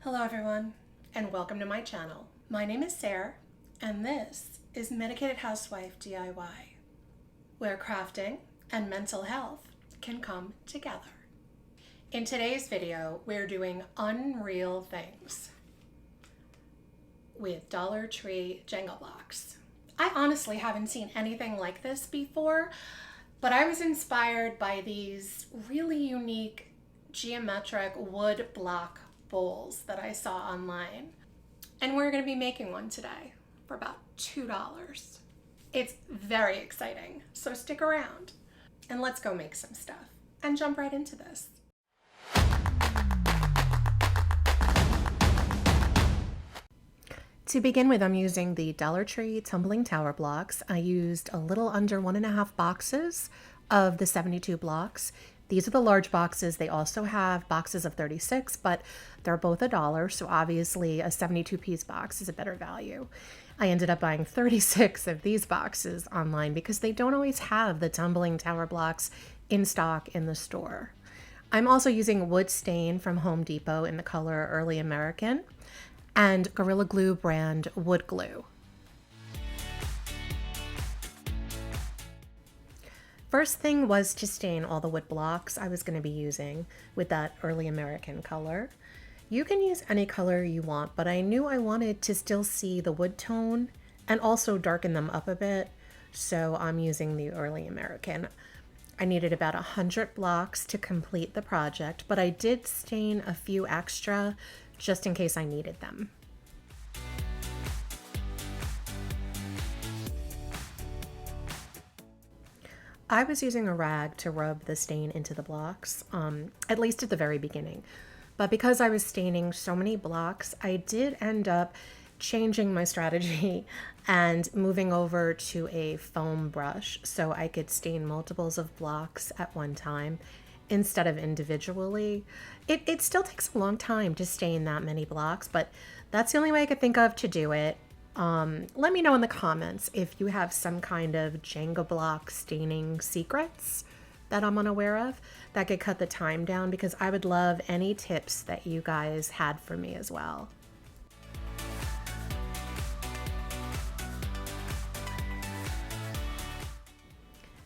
Hello everyone, and welcome to my channel. My name is Sarah, and this is Medicated Housewife DIY, where crafting and mental health can come together. In today's video, we're doing unreal things with Dollar Tree Jenga Blocks. I honestly haven't seen anything like this before, but I was inspired by these really unique geometric wood block bowls that I saw online. And we're going to be making one today for about $2. It's very exciting, so stick around and let's go make some stuff and jump right into this. To begin with, I'm using the Dollar Tree Tumbling Tower Blocks. I used a little under 1.5 boxes of the 72 blocks. These are the large boxes. They also have boxes of 36, but they're both $1, so obviously a 72-piece box is a better value. I ended up buying 36 of these boxes online because they don't always have the Tumbling Tower Blocks in stock in the store. I'm also using wood stain from Home Depot in the color Early American and Gorilla Glue brand wood glue. First thing was to stain all the wood blocks I was going to be using with that Early American color. You can use any color you want, but I knew I wanted to still see the wood tone and also darken them up a bit, so I'm using the Early American. I needed about 100 blocks to complete the project, but I did stain a few extra just in case I needed them. I was using a rag to rub the stain into the blocks, at least at the very beginning. But because I was staining so many blocks, I did end up changing my strategy and moving over to a foam brush so I could stain multiples of blocks at one time instead of individually. It still takes a long time to stain that many blocks, but that's the only way I could think of to do it. Let me know in the comments if you have some kind of Jenga block staining secrets that I'm unaware of that could cut the time down, because I would love any tips that you guys had for me as well.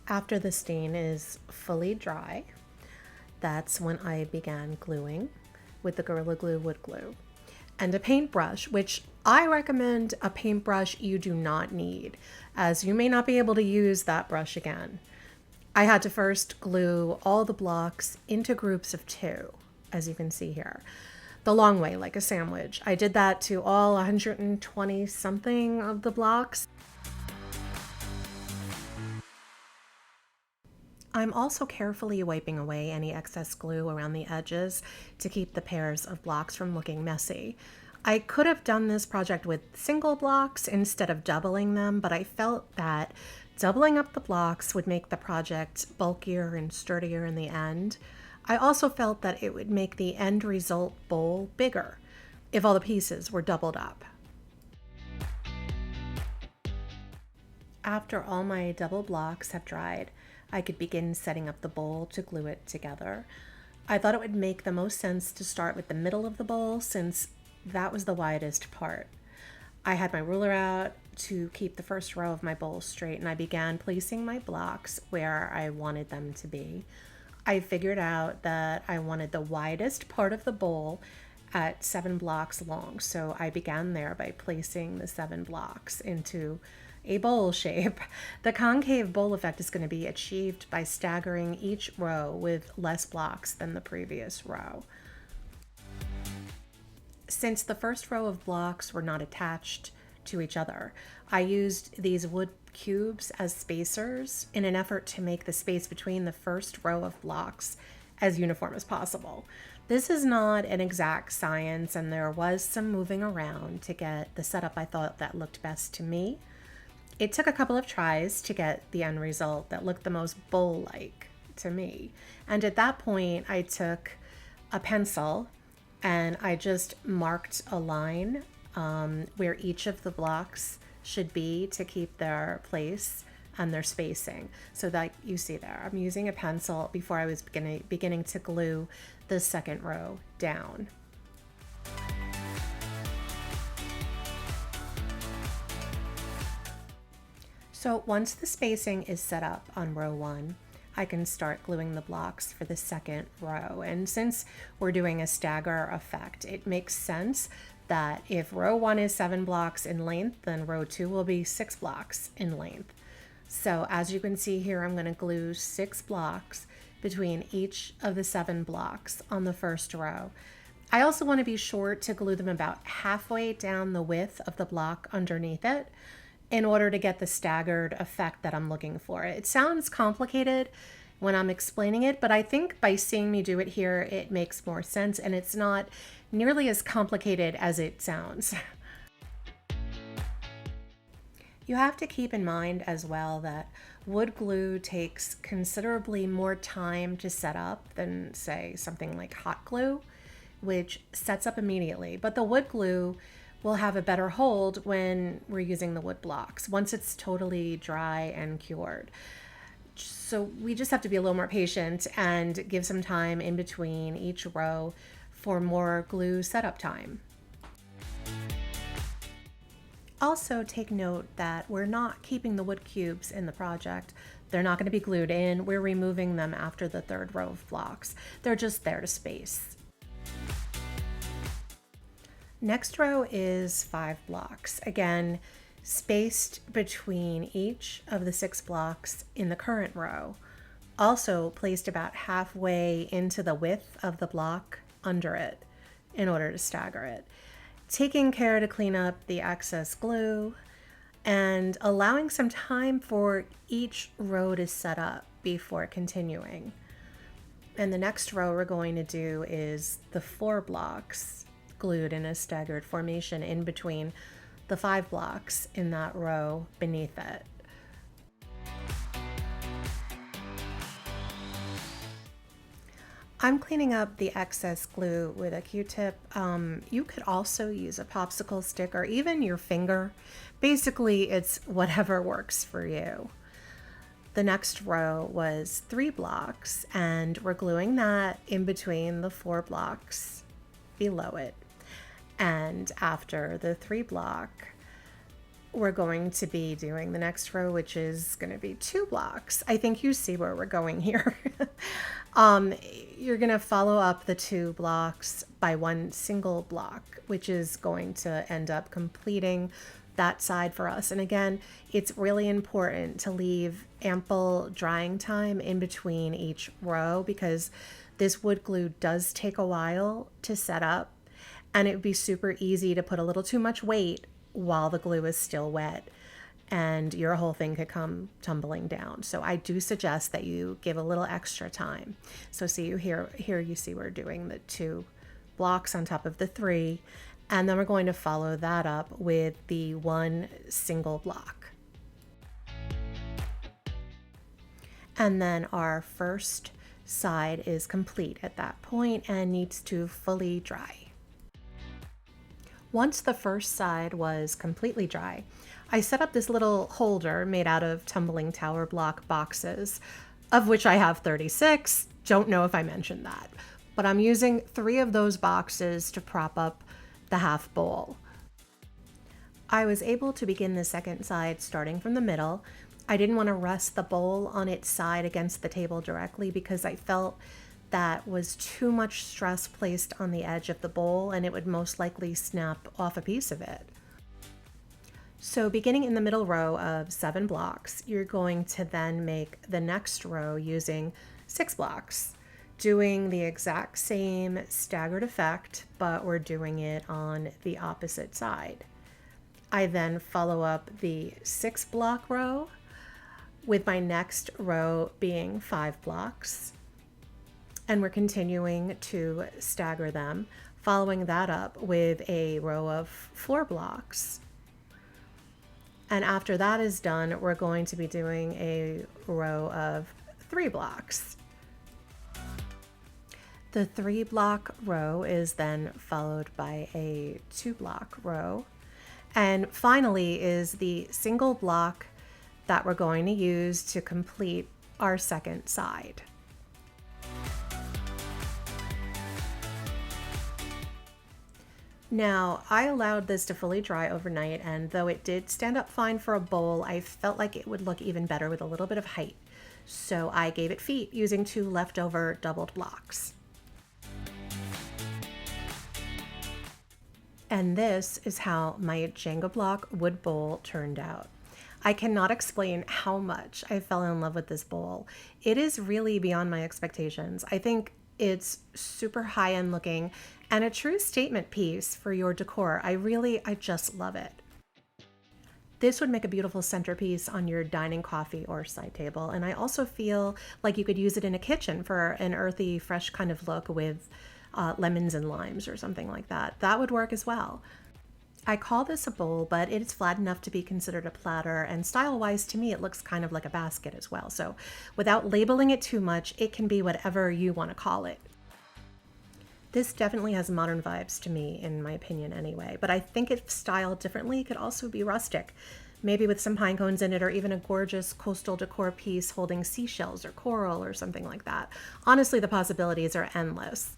After the stain is fully dry, that's when I began gluing with the Gorilla Glue wood glue and a paintbrush, which I recommend a paintbrush you do not need, as you may not be able to use that brush again. I had to first glue all the blocks into groups of 2, as you can see here, the long way, like a sandwich. I did that to all 120 something of the blocks. I'm also carefully wiping away any excess glue around the edges to keep the pairs of blocks from looking messy. I could have done this project with single blocks instead of doubling them, but I felt that doubling up the blocks would make the project bulkier and sturdier in the end. I also felt that it would make the end result bowl bigger if all the pieces were doubled up. After all my double blocks have dried, I could begin setting up the bowl to glue it together. I thought it would make the most sense to start with the middle of the bowl, since that was the widest part. I had my ruler out to keep the first row of my bowl straight, and I began placing my blocks where I wanted them to be. I figured out that I wanted the widest part of the bowl at 7 blocks long, so I began there by placing the 7 blocks into a bowl shape. The concave bowl effect is going to be achieved by staggering each row with less blocks than the previous row. Since the first row of blocks were not attached to each other, I used these wood cubes as spacers in an effort to make the space between the first row of blocks as uniform as possible. This is not an exact science, and there was some moving around to get the setup I thought that looked best to me. It took a couple of tries to get the end result that looked the most bowl-like to me. And at that point, I took a pencil and I just marked a line where each of the blocks should be to keep their place and their spacing. So that you see there, I'm using a pencil before I was beginning to glue the second row down. So once the spacing is set up on row 1, I can start gluing the blocks for the second row. And since we're doing a stagger effect, it makes sense that if row 1 is 7 blocks in length, then row 2 will be 6 blocks in length. So as you can see here, I'm going to glue 6 blocks between each of the 7 blocks on the first row. I also want to be sure to glue them about halfway down the width of the block underneath it in order to get the staggered effect that I'm looking for. It sounds complicated when I'm explaining it, but I think by seeing me do it here, it makes more sense and it's not nearly as complicated as it sounds. You have to keep in mind as well that wood glue takes considerably more time to set up than, say, something like hot glue, which sets up immediately. But the wood glue will have a better hold when we're using the wood blocks once it's totally dry and cured. So we just have to be a little more patient and give some time in between each row for more glue setup time. Also take note that we're not keeping the wood cubes in the project. They're not going to be glued in. We're removing them after the third row of blocks. They're just there to space. Next row is 5 blocks, again, spaced between each of the 6 blocks in the current row, also placed about halfway into the width of the block under it in order to stagger it. Taking care to clean up the excess glue and allowing some time for each row to set up before continuing. And the next row we're going to do is the 4 blocks glued in a staggered formation in between the 5 blocks in that row beneath it. I'm cleaning up the excess glue with a Q-tip. You could also use a popsicle stick or even your finger. Basically, it's whatever works for you. The next row was 3 blocks, and we're gluing that in between the 4 blocks below it. And after the 3 block, we're going to be doing the next row, which is going to be 2 blocks. I think you see where we're going here. You're going to follow up the 2 blocks by 1 single block, which is going to end up completing that side for us. And again, it's really important to leave ample drying time in between each row because this wood glue does take a while to set up. And it would be super easy to put a little too much weight while the glue is still wet and your whole thing could come tumbling down. So I do suggest that you give a little extra time. So see here you see we're doing the 2 blocks on top of the 3, and then we're going to follow that up with the 1 single block. And then our first side is complete at that point and needs to fully dry. Once the first side was completely dry, I set up this little holder made out of Tumbling Tower block boxes, of which I have 36. Don't know if I mentioned that, but I'm using 3 of those boxes to prop up the half bowl. I was able to begin the second side starting from the middle. I didn't want to rest the bowl on its side against the table directly because I felt that was too much stress placed on the edge of the bowl and it would most likely snap off a piece of it. So beginning in the middle row of 7 blocks, you're going to then make the next row using 6 blocks, doing the exact same staggered effect, but we're doing it on the opposite side. I then follow up the 6 block row with my next row being 5 blocks. And we're continuing to stagger them, following that up with a row of 4 blocks. And after that is done, we're going to be doing a row of 3 blocks. The 3 block row is then followed by a 2 block row. And finally is the single block that we're going to use to complete our second side. Now, I allowed this to fully dry overnight, and though it did stand up fine for a bowl, I felt like it would look even better with a little bit of height. So I gave it feet using 2 leftover doubled blocks. And this is how my Jenga block wood bowl turned out. I cannot explain how much I fell in love with this bowl. It is really beyond my expectations. I think it's super high-end looking and a true statement piece for your decor. I just love it. This would make a beautiful centerpiece on your dining, coffee, or side table. And I also feel like you could use it in a kitchen for an earthy, fresh kind of look with lemons and limes or something like that. That would work as well. I call this a bowl, but it's flat enough to be considered a platter, and style-wise to me it looks kind of like a basket as well. So without labeling it too much, it can be whatever you want to call it. This definitely has modern vibes to me, in my opinion anyway, but I think if styled differently, it could also be rustic, maybe with some pine cones in it, or even a gorgeous coastal decor piece holding seashells or coral or something like that. Honestly, the possibilities are endless.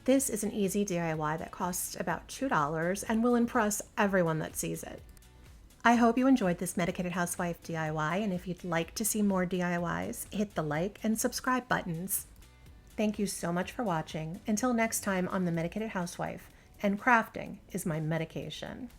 This is an easy DIY that costs about $2 and will impress everyone that sees it. I hope you enjoyed this Medicated Housewife DIY, and if you'd like to see more DIYs, hit the like and subscribe buttons. Thank you so much for watching. Until next time, I'm the Medicated Housewife, and crafting is my medication.